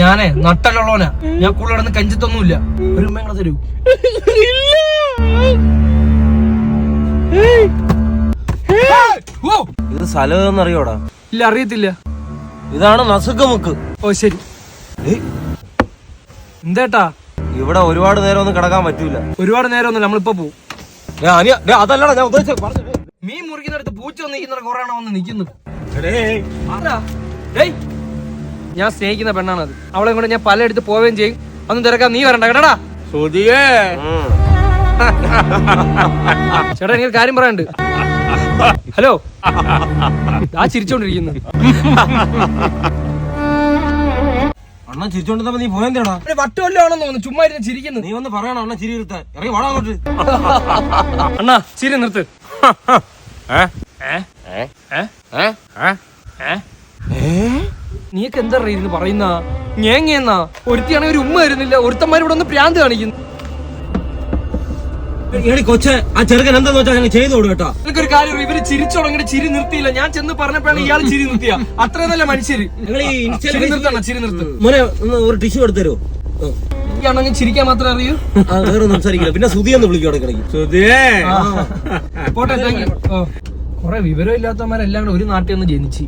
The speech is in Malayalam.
ഞാനേ നട്ടലുള്ളവനാ, ഞാൻ കൂടുതൽ കിടന്ന് കഞ്ചിത്തൊന്നുമില്ല. ഒരു ഉമ്മ കൂടെ തരൂ. ഇത് സ്ഥലം അറിയോടാ? ഇല്ല, അറിയത്തില്ല. ഇതാണ് നസുക്കമുക്ക്. ഓ ശരി. എന്തേട്ടാ? ഇവിടെ ഒരുപാട് നേരം ഒന്നും കിടക്കാൻ പറ്റൂല. ഒരുപാട് നേരം ഒന്നുമില്ല, നമ്മളിപ്പോ പോവും. അതല്ലടാ ഞാൻ ഉദ്ദേശിച്ച. മീൻ മുറിക്കുന്നിടത്ത് പൂച്ച വന്ന് നിൽക്കുന്ന കുറെ വന്ന് നിൽക്കുന്നു. ഞാൻ സ്നേഹിക്കുന്ന പെണ്ണാണത്. അവളെ കൊണ്ട് ഞാൻ പലയിടത്ത് പോവുകയും ചെയ്യും. ഒന്നും തിരക്കാൻ നീ വരണ്ട കേട്ടാ. ചേട്ടാ, എനിക്ക് കാര്യം പറയാനുണ്ട്. ഹലോ, ആ ചിരിച്ചോണ്ടിരിക്കുന്നു. അണ്ണൻ ചിരിച്ചോണ്ടിരുന്നപ്പോ നീ പോയെന്താടാ? വട്ടമല്ലോ ആണെന്ന് തോന്നുന്നു, ചുമ്മാ ഇരുന്ന് ചിരിക്കുന്നു. നീ ഒന്ന് പറയണം അണ്ണൻ ചിരി നിർത്താൻ. ഇറങ്ങി വാടാ അങ്ങോട്ട്. അണ്ണാ ചിരി നിർത്ത്. നീക്ക് എന്താ ഇരുന്ന് പറയുന്ന ഞേങ്ങയെന്നാ? ഒരുത്തിയാണെങ്കിൽ ഒരു ഉമ്മ വരുന്നില്ല, ഒരുത്തന്മാരിവിടെ ഒന്ന് പ്രാന്ത് കാണിക്കുന്നു. കൊച്ചെ, ആ ചെറുക്കൻ എന്താന്ന് വെച്ചാൽ ഞങ്ങൾ ചെയ്തു കൊടു കേട്ടോ. എനിക്കൊരു കാര്യം, ഇവര് ചിരിച്ചു തുടങ്ങിയിട്ട് ചിരി നിർത്തിയില്ല. ഞാൻ ചെന്ന് പറഞ്ഞപ്പോഴാണ് ഇയാൾ ചിരി നിർത്തിയ. അത്രയും നല്ല മനുഷ്യര്. ചിരി നിർത്തണം, ചിരി നിർത്തും. മോനെ ഒന്ന് ഒരു ടിഷ്യൂ എടുത്തരോ? ആണെങ്കിൽ ചിരിക്കാൻ മാത്രമേ അറിയൂ. വേറെ സംസാരിക്കില്ല. പിന്നെ സുധിയെന്ന് വിളിക്കും ഇടയ്ക്കിടയ്ക്ക്. പോട്ടെ, താങ്ക് യു. കുറെ വിവരം ഇല്ലാത്തവന്മാരെല്ലാം കൂടെ ഒരു നാട്ടിൽ ഒന്ന് ജനിച്ച്